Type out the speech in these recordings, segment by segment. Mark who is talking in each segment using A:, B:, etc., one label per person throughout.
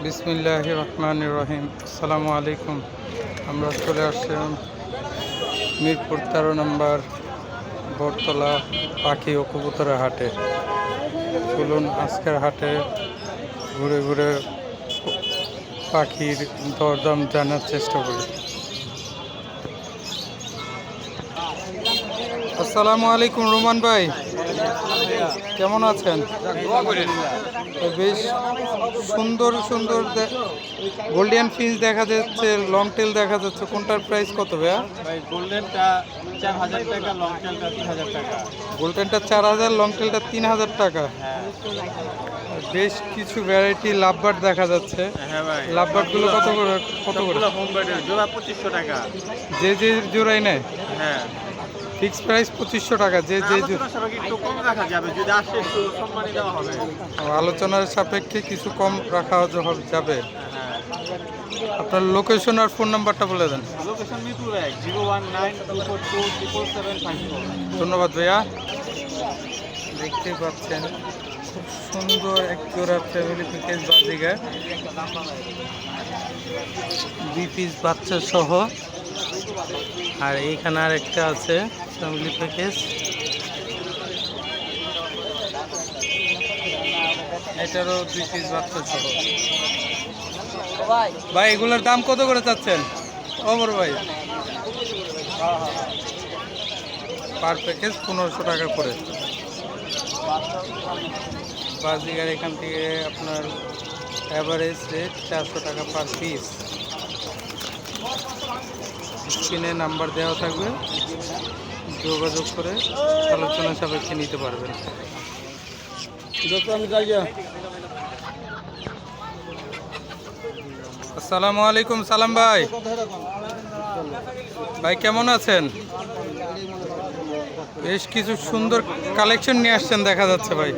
A: বিসমিল্লাহির রহমানির রহিম। আসসালামু আলাইকুম। আমরা চলে আসলাম মিরপুর 13 নম্বর বটতলা পাখি ও কবুতরের হাটে। চলুন আজকের হাটে ঘুরে ঘুরে পাখির দরদাম জানার চেষ্টা করি। আসসালামু আলাইকুম রোমান ভাই, কেমন আছেন? বেশ সুন্দর সুন্দর গোল্ডেন ফিশ দেখা যাচ্ছে, লং টেল দেখা যাচ্ছে। কোনটার প্রাইস কত ভাইয়া?
B: গোল্ডেনটা 4000 টাকা, লং টেলটা 3000 টাকা।
A: গোল্ডেনটা 4000, লং টেলটা 3000 টাকা। বেশ কিছু ভ্যারাইটি লাভবার্ড দেখা যাচ্ছে।
B: হ্যাঁ ভাই,
A: লাভবার্ডগুলো কত করে?
B: হোম বার্ডের জোড়া 2500 টাকা।
A: যে জোড়াই নেয়
B: হ্যাঁ,
A: ফিক্স প্রাইস 2500 টাকা। যে
B: আলোচনা সাপেক্ষে একটু কম রাখা যাবে, যদি আসে একটু সম্মানী দেওয়া হবে।
A: আলোচনার সাপেক্ষে কিছু কম রাখা যাবে।
B: হ্যাঁ,
A: আপনার লোকেশন আর ফোন নাম্বারটা বলে দেন।
B: লোকেশন মিরপুর 1, 01924277754।
A: ধন্যবাদ ভাইয়া। দেখতে পাচ্ছেন খুব সুন্দর এক জোড়া ফ্যামিলি প্যাকেজ বাজিগার, 2 পিস বাচ্চা সহ। আর এইখানে আর একটা আছে ফ্যামিলি প্যাকেজ, এটারও 2 পিস বাচ্চা সহ। ভাই এগুলোর দাম কত করে চাচ্ছেন অমর ভাই? পার প্যাকেজ 1500 টাকা করে। বাজিগার এখান থেকে আপনার অ্যাভারেজ রেট 400 টাকা পার পিস। স্ক্রিনে নাম্বার দেওয়া থাকবে, যোগাযোগ করে আলোচনা সাপেক্ষে নিতে পারবেন। আসসালামু আলাইকুম সালাম ভাই। ভাই কেমন আছেন? বেশ কিছু সুন্দর কালেকশন নিয়ে আসছেন দেখা যাচ্ছে ভাই।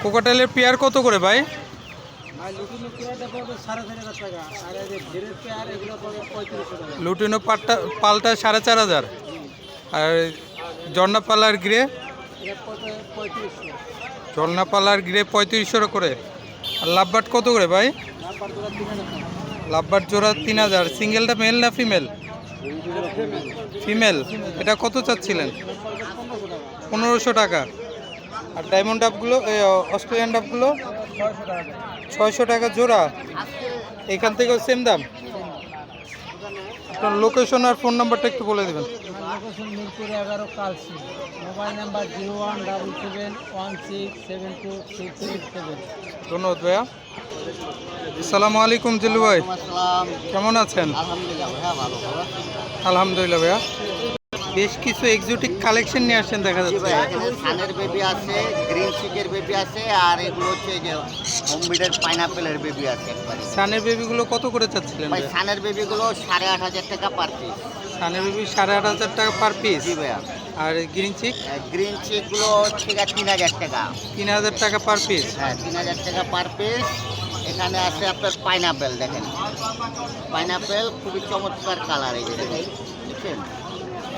A: কোকাটেলের পেয়ার কত করে ভাই? লুটিনো পালটা 4500, আর জর্নাপালার গ্রে, জর্নাপালার গ্রে 3500 করে। আর লাভবার্ড কত করে ভাই? লাভবার্ড জোড়া 3000। সিঙ্গেলটা মেল না ফিমেল? ফিমেল। এটা কত চাচ্ছিলেন? 1500 টাকা। আর ডায়মন্ড ডাবগুলো, অস্ট্রেলিয়ান ডাবগুলো 600 টাকা জোড়া। এখান থেকেও সেম দাম। আপনার লোকেশন আর ফোন নাম্বারটা একটু বলে দেবেন।
C: Location Mirpur 11 Kalshi, mobile number 0177767267।
A: ধন্যবাদ ভাইয়া। আসসালামু আলাইকুম জিল্লু ভাই, কেমন আছেন? আলহামদুলিল্লাহ ভাইয়া। বেশ কিছু এক্সোটিক কালেকশন নিয়ে আসছেন দেখা যাচ্ছে।
D: সানের বেবি আছে, গ্রিন চিকের বেবি আছে, আর এগুলো হচ্ছে যে হোমবিডের পাইনাপেলের বেবি আছে।
A: সানের বেবিগুলো কত করে চাচ্ছিলেন
D: ভাই
A: ভাই?
D: সানের বেবিগুলো 8500 টাকা পার পিস।
A: সানের বেবি 8500 টাকা পার পিস।
D: জি ভাইয়া।
A: আর গ্রিন চিক?
D: গ্রিন চিকগুলো হচ্ছে 3000 টাকা।
A: 3000 টাকা পার পিস।
D: হ্যাঁ, 3000 টাকা পার পিস। এখানে আছে আপনার পাইনাপেল, দেখেন পাইনাপেল খুবই চমৎকার কালার, এই যে দেখেন,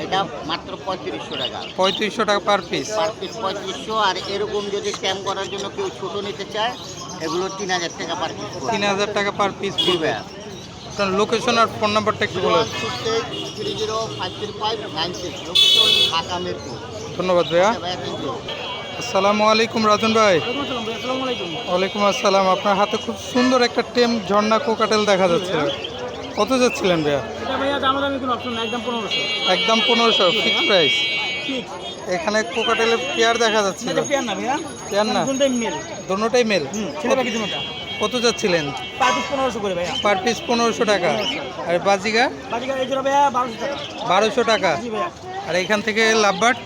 D: এটা মাত্র 3500 টাকা।
A: 3500 টাকা পার পিস।
D: Per piece 3500। আর এরকম যদি ক্যাম্প করার জন্য কেউ ছোট নিতে চায়, এগুলো 3000 টাকা পার পিস।
A: 3000 টাকা পার পিস পড়বে। আপনার লোকেশন আর ফোন নাম্বারটা একটু বলুন।
D: 30530596, লোকেশন ঢাকা মিরপুর।
A: ধন্যবাদ ভাইয়া।
D: ভাইয়া থ্যাংক ইউ।
A: আসসালামু আলাইকুম রাজন ভাই। ওয়ালাইকুম আসসালাম। আপনার হাতে খুব সুন্দর একটা টেম ঝর্ণা কোকাটেল দেখা যাচ্ছে, কত যাচ্ছিলেন ভাইয়া? একদম 1500 ফিক্স প্রাইস। এখানে কোকাটেলের পেয়ার দেখা যাচ্ছে। পেয়ার না, দোনোটাই মেল। কত যাচ্ছিলেন? পার পিস 1500 টাকা। আর বাজিগা 1200 টাকা। আর এখান থেকে লাভবার্ড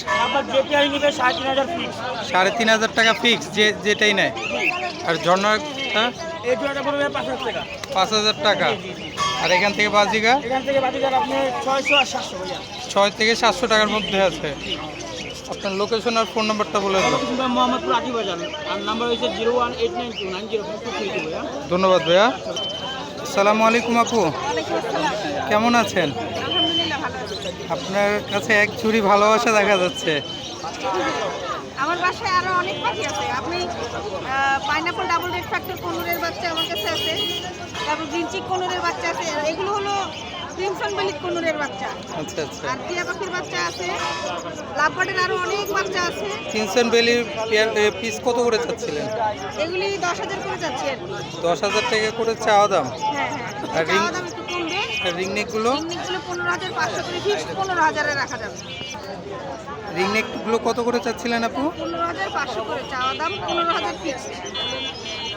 A: 3500 টাকা ফিক্স, যেটাই নেয়। আর ঝর্ণাটা 5000 টাকা। আর এখান থেকে বাজিগা 6 থেকে 700 টাকার মধ্যে আছে। আপনার লোকেশন আর ফোন নাম্বারটা বলে দেবেন।
C: মোহাম্মদপুর আদিবাজার, আর নাম্বার হচ্ছে 018929042।
A: ধন্যবাদ ভাইয়া। আসসালামু আলাইকুম আপু, কেমন আছেন?
E: আলহামদুলিল্লাহ ভালো আছি।
A: আপনার কাছে এক ঝুড়ি ভালোবাসা দেখা যাচ্ছে।
E: আমার বাসায় আরো অনেক পাখি আছে। আপনি পাইনাপল ডাবল রেড ফ্যাক্টর কোনুরের বাচ্চা আমার কাছে আছে, তারপর গ্রিন চিক কোনুরের বাচ্চা আছে। এগুলো হলো ক্রিমসন বেলি কোনুরের বাচ্চা।
A: আচ্ছা আচ্ছা।
E: আর টিয়া পাখির বাচ্চা আছে, লাভবার্ডের আরো অনেক বাচ্চা আছে।
A: কিংসন বেলির পিস কত করে চাচ্ছিলেন?
E: এগুলি 10,000 করে যাচ্ছে আর কি।
A: 10,000 টাকা করে চাওয়া দাম।
E: হ্যাঁ
A: আর
E: হ্যাঁ, চাওয়া দাম একটু কমবে।
A: রিংনেকগুলো?
E: রিংনেকগুলো 15,500 করে, ফিক্সড 15,000-এ রাখা যাবে।
A: রিংনেকগুলো কত করে চাচ্ছিলেন আপু?
E: 15,500 করে চাওয়া দাম, 15,000 ফিক্সড।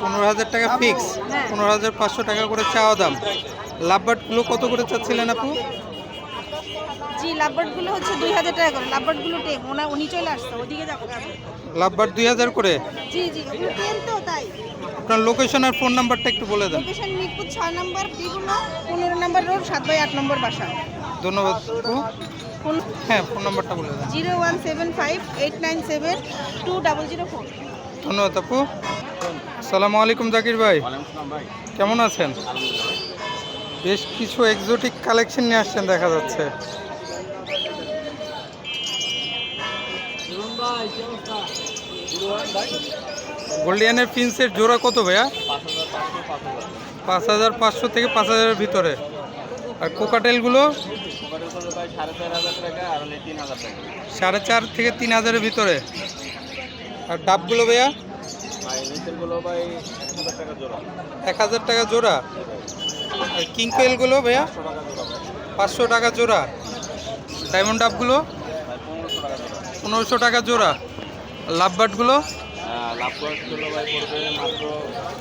A: 15,000 টাকা ফিক্স,
E: হ্যাঁ।
A: 15,500 টাকা করে চাওয়া দাম। লাভবার্ডগুলো কত করে চাচ্ছিলেন আপু?
E: জি, লাভবার্ডগুলো হচ্ছে 2,000 টাকা করে। লাভবার্ডগুলো টেম, উনি চলে আসছে, ওদিকে যাবো।
A: লাভবার্ড 2,000 করে।
E: জি জি, ওগুলো টেম তো তাই।
A: আপনার লোকেশন আর ফোন নাম্বারটা একটু বলে দেন।
E: লোকেশন মিরপুর 6 নম্বর, দ্বিগুণা 15 নম্বর রোড, 7/8 নম্বর বাসা।
A: ধন্যবাদ আপু।
E: ফোন
A: হ্যাঁ, ফোন নাম্বারটা বলে দেন।
E: 01758972004।
A: ধন্যবাদ আপু। আসসালামু আলাইকুম জাকির ভাই,
B: ভাই
A: কেমন আছেন? বেশ কিছু এক্সোটিক কালেকশন নিয়ে আসছেন দেখা যাচ্ছে। গোল্ডিয়ানের প্রিন্সের জোড়া কত ভাইয়া? 5,500 থেকে 5,000-এর ভিতরে। আর কোকাটেলগুলো?
B: ভাই 4,500 টাকা আর হলে 3,000 টাকা।
A: 4,500 থেকে 3,000-এর ভিতরে। আর ডাবগুলো ভাইয়া?
B: ভাই নিচেরগুলো ভাই 1,000 টাকা জোড়া।
A: 1,000 টাকা জোড়া। আর কিং কোয়েলগুলো ভাইয়া? 500 টাকা জোড়া। ডায়মন্ড ডাবগুলো?
B: ভাই 1500 টাকা জোড়া।
A: 1500 টাকা জোড়া। লাভবার্ডগুলো?
B: লাভবার্ডগুলো ভাই পড়বে মাত্র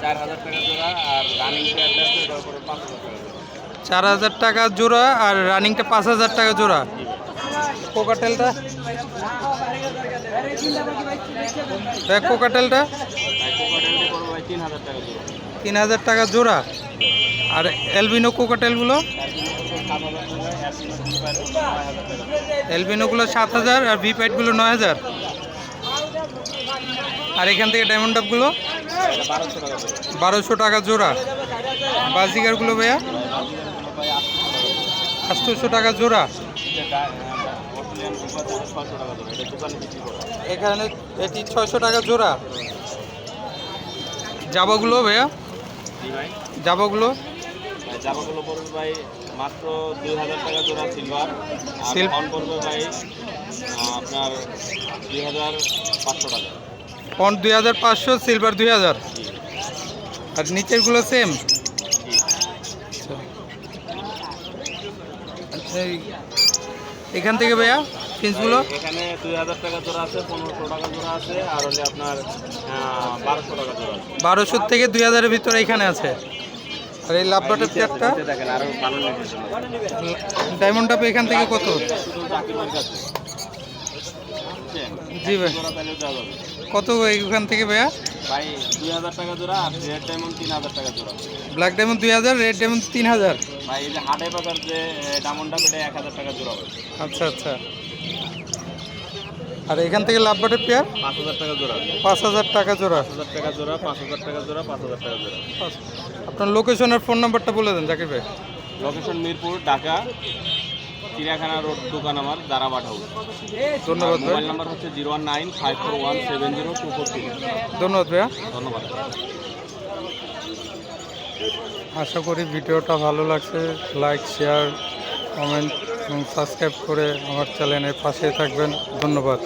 B: 4,000 টাকা জোড়া, আর রানিং প্লেয়ারটা আছে ওটার উপরে 5,000 টাকা জোড়া।
A: 4,000 টাকা জোড়া আর রানিংটা 5,000 টাকা জোড়া। কোকাটেলটা? কোকাটেলটা?
B: ভাই কোকাটেলটি পড়বে ভাই 3,000 টাকা জোড়া।
A: 3,000 টাকা জোড়া। আর এলবিনো কোকাটেলগুলো? এলবিনোগুলো 7,000 আর ভি পাইটগুলো 9,000। আর এখান থেকে ডায়মন্ড ডাবগুলো? 1,200 টাকা জোড়া। বাজিগারগুলো ভাইয়া? 800 টাকা জোড়া। এখানে এটি 600 টাকা জোড়া। জাবাগুলো ভাইয়া? জাবাগুলো?
B: জামাগুলো পড়বে ভাই মাত্র 2,000 টাকা জোড়া সিলভার। আর ফোন পড়বে ভাই আপনার 2,500 টাকা।
A: পন্ড 2,500, সিলভার 2,000। আর নিচেরগুলো সেম? এখান থেকে ভাইয়া ফিন্সগুলো?
B: এখানে 2,000 টাকা জোড়া আছে, 1,500 টাকা জোড়া আছে, আর হলে আপনার 1,200 টাকা জোড়া আছে।
A: 1,200 থেকে 2,000-এর ভিতরে এখানে আছে। আর এই লাভবাটের পেয়ারটা?
B: দেখেন আরো ভালো লেগেছে।
A: ডায়মন্ড ডাব এখান থেকে কত?
B: শুধু জাকির ভাইয়ের কাছে।
A: জি ভাই।
B: জোড়া তাহলে দেওয়া যাবে।
A: কত এখান থেকে ভাইয়া?
B: ভাই 2,000 টাকা জোড়া, আর রেড ডায়মন্ড 3,000 টাকা জোড়া।
A: Black diamond 2,000, red diamond 3,000।
B: ভাই এই যে হাটে বাজার যে ডায়মন্ডটা এটা 1,000 টাকা জোড়া হবে।
A: আচ্ছা আচ্ছা। আর এখান থেকে লাভবাটের পেয়ার?
B: 5,000 টাকা জোড়া।
A: 5,000 টাকা জোড়া।
B: 5,000 টাকা জোড়া, 5,000 টাকা জোড়া, 5,000 টাকা জোড়া।
A: আপনার লোকেশন আর ফোন নাম্বারটা বলে দেন জাকির ভাই।
B: লোকেশন মিরপুর, ঢাকা, চিড়িয়াখানা রোড, দোকান আমার দারাবাট হাউস।
A: ধন্যবাদ ভাই।
B: মোবাইল নাম্বার হচ্ছে 01954170243।
A: ধন্যবাদ ভাইয়া।
B: ধন্যবাদ।
A: আশা করি ভিডিওটা ভালো লাগছে। লাইক, শেয়ার, কমেন্ট এবং সাবস্ক্রাইব করে আমার চ্যানেলের পাশে থাকবেন। ধন্যবাদ।